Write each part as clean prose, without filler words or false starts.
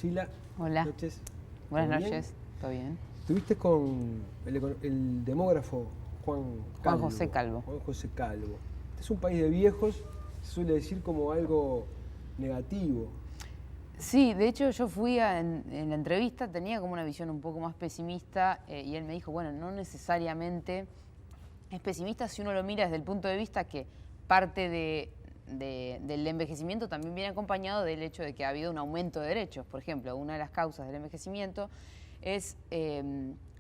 Lucila. Hola. Buenas noches. Buenas ¿Todo noches. bien? ¿Todo bien? Estuviste con el demógrafo Juan José Calvo. Juan José Calvo. Este es un país de viejos, se suele decir como algo negativo. Sí, de hecho yo fui en la entrevista, tenía como una visión un poco más pesimista y él me dijo, bueno, no necesariamente es pesimista si uno lo mira desde el punto de vista que parte del envejecimiento también viene acompañado del hecho de que ha habido un aumento de derechos. Por ejemplo, una de las causas del envejecimiento es,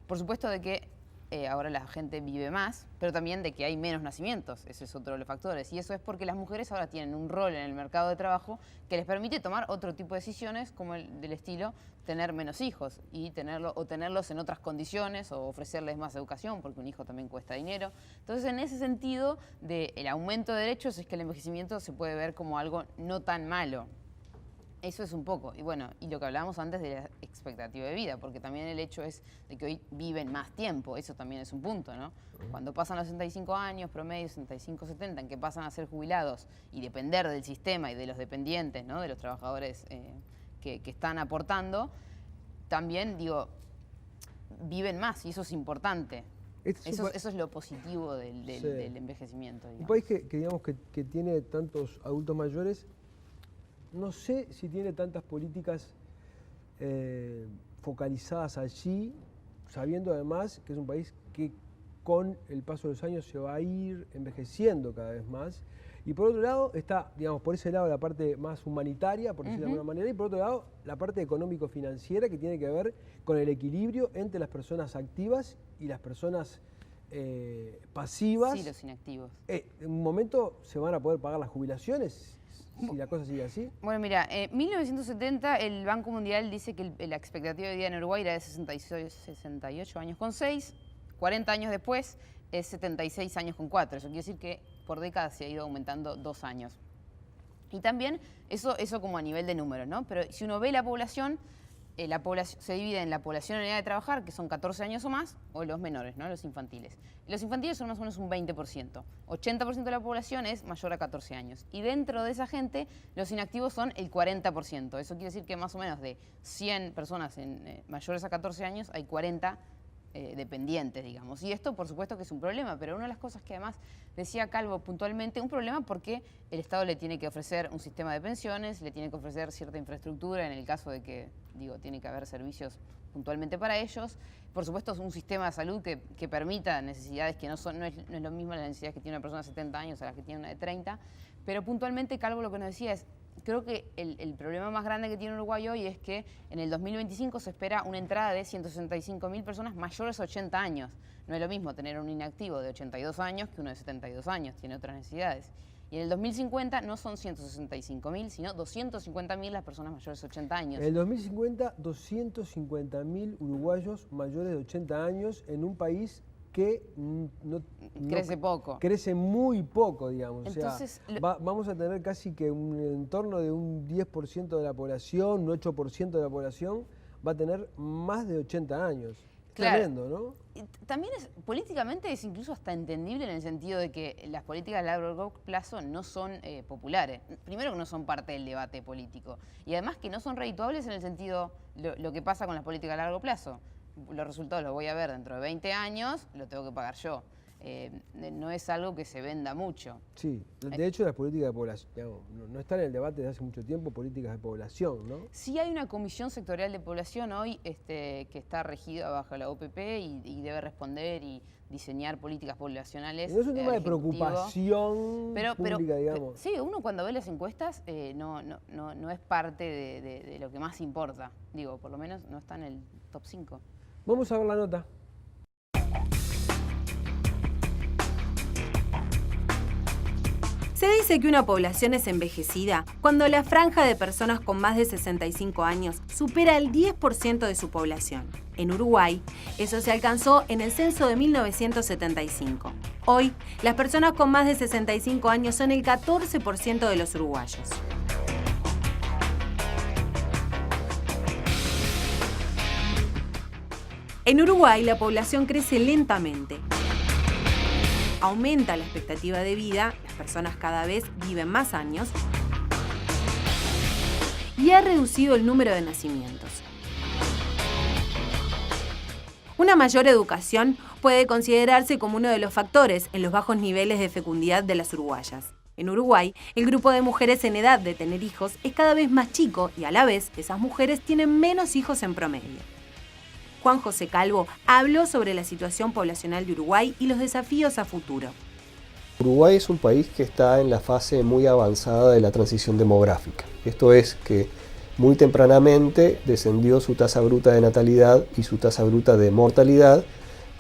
por supuesto, de que ahora la gente vive más, pero también de que hay menos nacimientos. Ese es otro de los factores. Y eso es porque las mujeres ahora tienen un rol en el mercado de trabajo que les permite tomar otro tipo de decisiones, como el del estilo tener menos hijos y tenerlos en otras condiciones o ofrecerles más educación, porque un hijo también cuesta dinero. Entonces, en ese sentido, del aumento de derechos es que el envejecimiento se puede ver como algo no tan malo. Eso es un poco. Y bueno, y lo que hablábamos antes de la expectativa de vida, porque también el hecho es de que hoy viven más tiempo, eso también es un punto, ¿no? Cuando pasan los 65 años, promedio 65, 70, en que pasan a ser jubilados y depender del sistema y de los dependientes, ¿no? De los trabajadores que están aportando, también, digo, viven más y eso es importante. Eso es lo positivo del envejecimiento, digamos. Un país que digamos que tiene tantos adultos mayores, no sé si tiene tantas políticas focalizadas allí, sabiendo además que es un país que con el paso de los años se va a ir envejeciendo cada vez más. Y por otro lado está, digamos, por ese lado la parte más humanitaria, por decirlo de alguna manera, y por otro lado la parte económico-financiera que tiene que ver con el equilibrio entre las personas activas y las personas pasivas. Sí, los inactivos. En un momento se van a poder pagar las jubilaciones. Si la cosa sigue así. Bueno, mira, en 1970 el Banco Mundial dice que la expectativa de vida en Uruguay era de 68 años con 6, 40 años después es 76 años con 4. Eso quiere decir que por décadas se ha ido aumentando 2 años. Y también eso como a nivel de números, ¿no? Pero si uno ve la población se divide en la población en edad de trabajar, que son 14 años o más, o los menores, ¿no? Los infantiles. Los infantiles son más o menos un 20%. 80% de la población es mayor a 14 años. Y dentro de esa gente, los inactivos son el 40%. Eso quiere decir que más o menos de 100 personas mayores a 14 años, hay 40 dependientes, digamos. Y esto, por supuesto, que es un problema, pero una de las cosas que además decía Calvo puntualmente, un problema porque el Estado le tiene que ofrecer un sistema de pensiones, le tiene que ofrecer cierta infraestructura en el caso de que, digo, tiene que haber servicios puntualmente para ellos. Por supuesto, es un sistema de salud que permita necesidades que no es lo mismo las necesidades que tiene una persona de 70 años a las que tiene una de 30, pero puntualmente Calvo lo que nos decía es, creo que el problema más grande que tiene Uruguay hoy es que en el 2025 se espera una entrada de 165.000 personas mayores a 80 años. No es lo mismo tener un inactivo de 82 años que uno de 72 años, tiene otras necesidades. Y en el 2050 no son 165.000, sino 250.000 las personas mayores de 80 años. En el 2050, 250.000 uruguayos mayores de 80 años en un país que crece poco. Crece muy poco, digamos. Entonces, o sea, vamos a tener casi que un entorno de un 10% de la población, un 8% de la población va a tener más de 80 años. Claro. Tremendo, ¿no? También políticamente es incluso hasta entendible en el sentido de que las políticas a largo plazo no son populares. Primero que no son parte del debate político y además que no son redituables en el sentido lo que pasa con las políticas a largo plazo. Los resultados los voy a ver dentro de 20 años, lo tengo que pagar yo. No es algo que se venda mucho. Sí, de hecho las políticas de población, digamos, no están en el debate desde hace mucho tiempo, políticas de población, ¿no? Sí hay una comisión sectorial de población hoy que está regida bajo la OPP y debe responder y diseñar políticas poblacionales. No es un tema de preocupación pública, digamos. Sí, uno cuando ve las encuestas no es parte de lo que más importa. Digo, por lo menos no está en el top 5. Vamos a ver la nota. Se dice que una población es envejecida cuando la franja de personas con más de 65 años supera el 10% de su población. En Uruguay, eso se alcanzó en el censo de 1975. Hoy, las personas con más de 65 años son el 14% de los uruguayos. En Uruguay, la población crece lentamente. Aumenta la expectativa de vida, las personas cada vez viven más años y ha reducido el número de nacimientos. Una mayor educación puede considerarse como uno de los factores en los bajos niveles de fecundidad de las uruguayas. En Uruguay, el grupo de mujeres en edad de tener hijos es cada vez más chico y a la vez esas mujeres tienen menos hijos en promedio. Juan José Calvo habló sobre la situación poblacional de Uruguay y los desafíos a futuro. Uruguay es un país que está en la fase muy avanzada de la transición demográfica. Esto es que muy tempranamente descendió su tasa bruta de natalidad y su tasa bruta de mortalidad,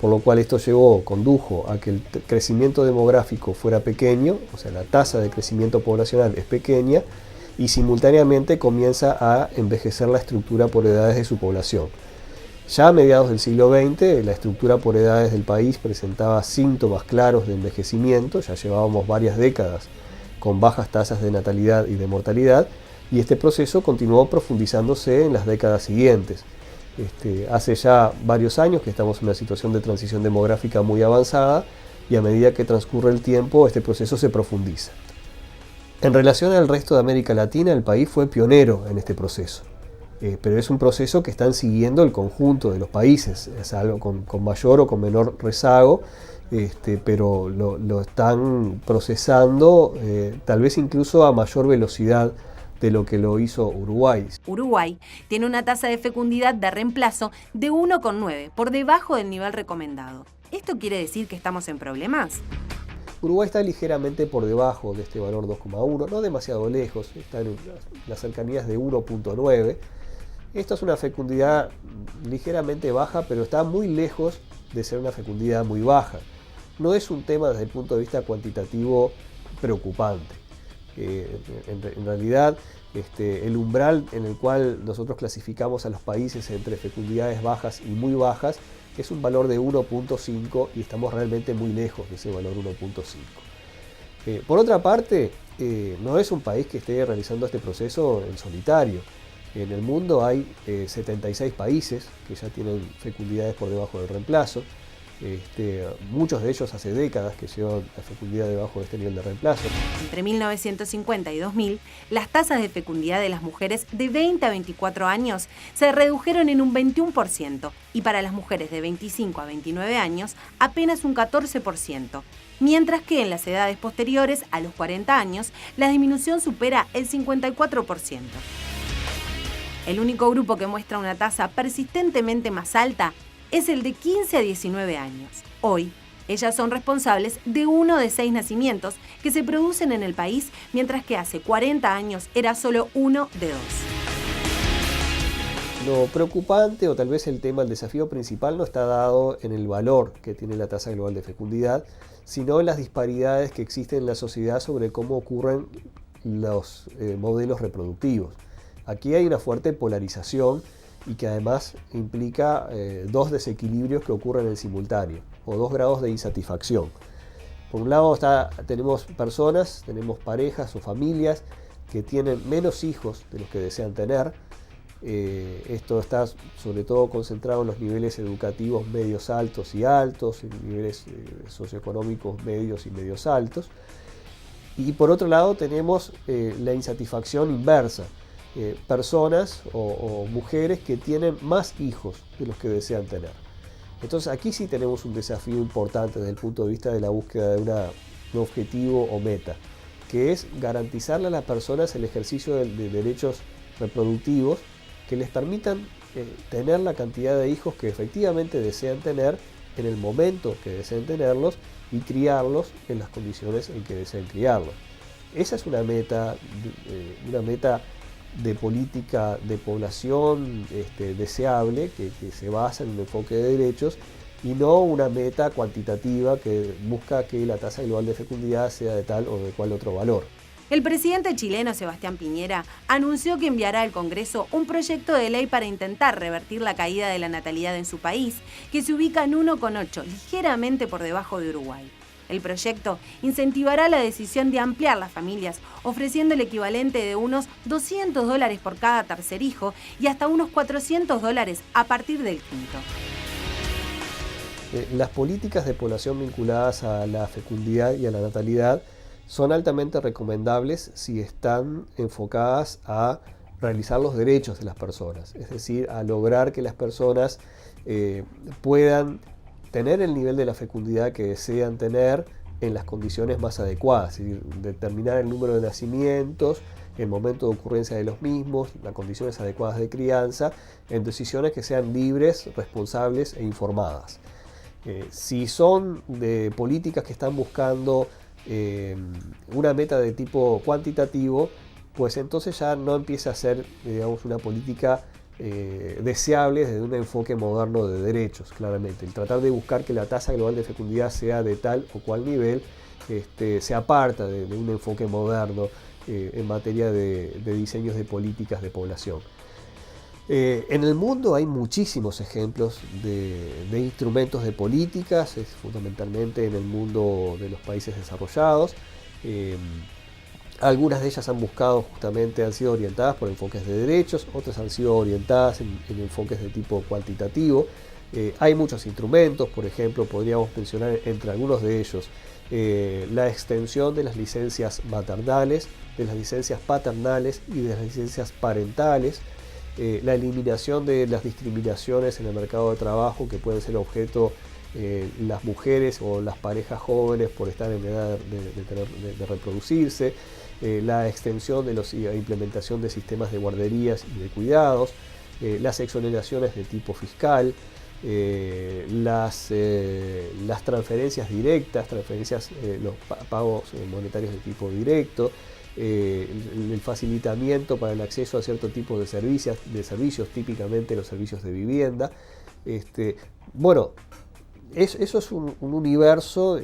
por lo cual esto condujo a que el crecimiento demográfico fuera pequeño, o sea, la tasa de crecimiento poblacional es pequeña, y simultáneamente comienza a envejecer la estructura por edades de su población. Ya a mediados del siglo XX, la estructura por edades del país presentaba síntomas claros de envejecimiento, ya llevábamos varias décadas con bajas tasas de natalidad y de mortalidad, y este proceso continuó profundizándose en las décadas siguientes. Hace ya varios años que estamos en una situación de transición demográfica muy avanzada, y a medida que transcurre el tiempo, este proceso se profundiza. En relación al resto de América Latina, el país fue pionero en este proceso. Pero es un proceso que están siguiendo el conjunto de los países, es algo con mayor o con menor rezago, pero lo están procesando tal vez incluso a mayor velocidad de lo que lo hizo Uruguay. Uruguay tiene una tasa de fecundidad de reemplazo de 1,9, por debajo del nivel recomendado. ¿Esto quiere decir que estamos en problemas? Uruguay está ligeramente por debajo de este valor 2,1, no demasiado lejos, está en las cercanías de 1,9. Esto es una fecundidad ligeramente baja, pero está muy lejos de ser una fecundidad muy baja. No es un tema desde el punto de vista cuantitativo preocupante. En realidad, el umbral en el cual nosotros clasificamos a los países entre fecundidades bajas y muy bajas es un valor de 1,5 y estamos realmente muy lejos de ese valor 1,5. Por otra parte, no es un país que esté realizando este proceso en solitario. En el mundo hay 76 países que ya tienen fecundidades por debajo del reemplazo. Muchos de ellos hace décadas que llevan la fecundidad debajo de este nivel de reemplazo. Entre 1950 y 2000, las tasas de fecundidad de las mujeres de 20 a 24 años se redujeron en un 21% y para las mujeres de 25 a 29 años apenas un 14%, mientras que en las edades posteriores a los 40 años la disminución supera el 54%. El único grupo que muestra una tasa persistentemente más alta es el de 15 a 19 años. Hoy, ellas son responsables de 1 de 6 nacimientos que se producen en el país, mientras que hace 40 años era solo 1 de 2. Lo preocupante, o tal vez el desafío principal, no está dado en el valor que tiene la tasa global de fecundidad, sino en las disparidades que existen en la sociedad sobre cómo ocurren los modelos reproductivos. Aquí hay una fuerte polarización y que además implica dos desequilibrios que ocurren en simultáneo, o 2 grados de insatisfacción. Por un lado tenemos personas, tenemos parejas o familias que tienen menos hijos de los que desean tener. Esto está sobre todo concentrado en los niveles educativos medios altos y altos, en niveles socioeconómicos medios y medios altos. Y por otro lado tenemos la insatisfacción inversa. Personas o mujeres que tienen más hijos de los que desean tener. Entonces aquí sí tenemos un desafío importante desde el punto de vista de la búsqueda de un objetivo o meta, que es garantizarle a las personas el ejercicio de derechos reproductivos que les permitan tener la cantidad de hijos que efectivamente desean tener en el momento que deseen tenerlos y criarlos en las condiciones en que deseen criarlos. Esa es una meta de política de población deseable que se basa en un enfoque de derechos y no una meta cuantitativa que busca que la tasa global de fecundidad sea de tal o de cual otro valor. El presidente chileno Sebastián Piñera anunció que enviará al Congreso un proyecto de ley para intentar revertir la caída de la natalidad en su país, que se ubica en 1,8, ligeramente por debajo de Uruguay. El proyecto incentivará la decisión de ampliar las familias, ofreciendo el equivalente de unos $200 por cada tercer hijo y hasta unos $400 a partir del quinto. Las políticas de población vinculadas a la fecundidad y a la natalidad son altamente recomendables si están enfocadas a realizar los derechos de las personas, es decir, a lograr que las personas puedan tener el nivel de la fecundidad que desean tener en las condiciones más adecuadas, es decir, determinar el número de nacimientos, el momento de ocurrencia de los mismos, las condiciones adecuadas de crianza, en decisiones que sean libres, responsables e informadas. Si son de políticas que están buscando una meta de tipo cuantitativo, pues entonces ya no empieza a ser, digamos, una política deseable desde un enfoque moderno de derechos, claramente. El tratar de buscar que la tasa global de fecundidad sea de tal o cual nivel se aparta de un enfoque moderno en materia de diseños de políticas de población. En el mundo hay muchísimos ejemplos de instrumentos de políticas, fundamentalmente en el mundo de los países desarrollados. Algunas de ellas han sido orientadas por enfoques de derechos, otras han sido orientadas en enfoques de tipo cuantitativo. Hay muchos instrumentos, por ejemplo, podríamos mencionar entre algunos de ellos la extensión de las licencias maternales, de las licencias paternales y de las licencias parentales, la eliminación de las discriminaciones en el mercado de trabajo que pueden ser objeto las mujeres o las parejas jóvenes por estar en edad de reproducirse, la extensión de la implementación de sistemas de guarderías y de cuidados, las exoneraciones de tipo fiscal, las transferencias directas, los pagos monetarios de tipo directo, el facilitamiento para el acceso a cierto tipo de servicios, típicamente los servicios de vivienda. Bueno, eso es un universo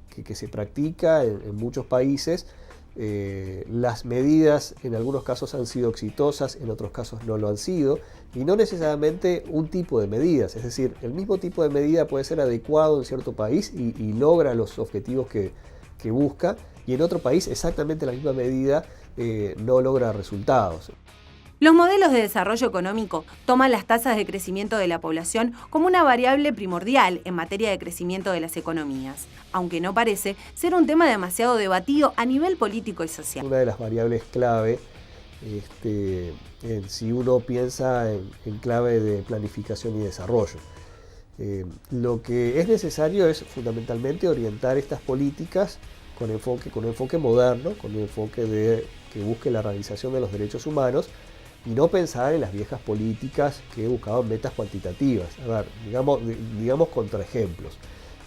que se practica en muchos países. Las medidas en algunos casos han sido exitosas, en otros casos no lo han sido, y no necesariamente un tipo de medidas, es decir, el mismo tipo de medida puede ser adecuado en cierto país y logra los objetivos que busca, y en otro país exactamente la misma medida no logra resultados. Los modelos de desarrollo económico toman las tasas de crecimiento de la población como una variable primordial en materia de crecimiento de las economías, aunque no parece ser un tema demasiado debatido a nivel político y social. Una de las variables clave, si uno piensa en clave de planificación y desarrollo. Lo que es necesario es fundamentalmente orientar estas políticas con enfoque moderno, con un enfoque que busque la realización de los derechos humanos, y no pensar en las viejas políticas que buscaban metas cuantitativas. A ver, digamos contraejemplos.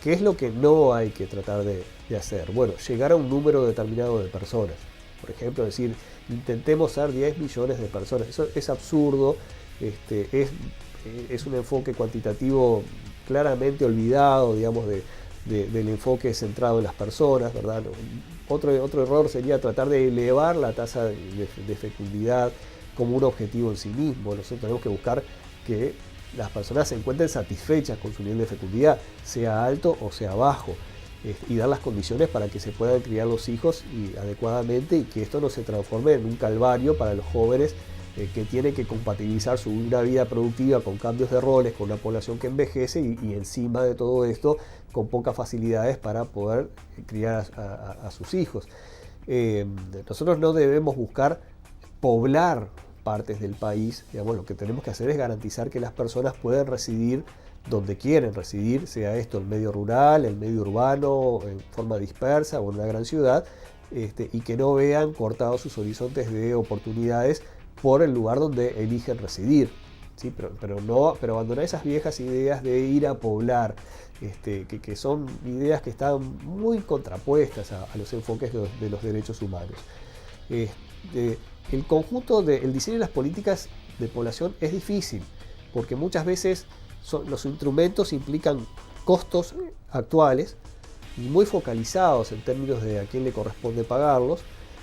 ¿Qué es lo que no hay que tratar de hacer? Bueno, llegar a un número determinado de personas. Por ejemplo, decir, intentemos ser 10 millones de personas. Eso es absurdo, es un enfoque cuantitativo claramente olvidado, digamos, del enfoque centrado en las personas, ¿verdad? Otro error sería tratar de elevar la tasa de fecundidad como un objetivo en sí mismo. Nosotros tenemos que buscar que las personas se encuentren satisfechas con su nivel de fecundidad, sea alto o sea bajo, y dar las condiciones para que se puedan criar los hijos adecuadamente, y que esto no se transforme en un calvario para los jóvenes que tienen que compatibilizar una vida productiva con cambios de roles, con una población que envejece y encima de todo esto con pocas facilidades para poder criar a sus hijos. Nosotros no debemos buscar poblar partes del país, digamos, lo que tenemos que hacer es garantizar que las personas puedan residir donde quieren residir, sea esto el medio rural, el medio urbano, en forma dispersa o en una gran ciudad, y que no vean cortados sus horizontes de oportunidades por el lugar donde eligen residir, ¿sí? Pero abandonar esas viejas ideas de ir a poblar, que son ideas que están muy contrapuestas a los enfoques de los derechos humanos. El conjunto del diseño de las políticas de población es difícil, porque muchas veces los instrumentos implican costos actuales y muy focalizados en términos de a quién le corresponde pagarlos,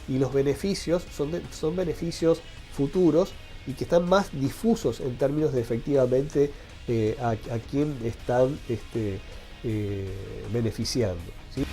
y los beneficios son beneficios futuros y que están más difusos en términos de efectivamente a quién están beneficiando, ¿sí?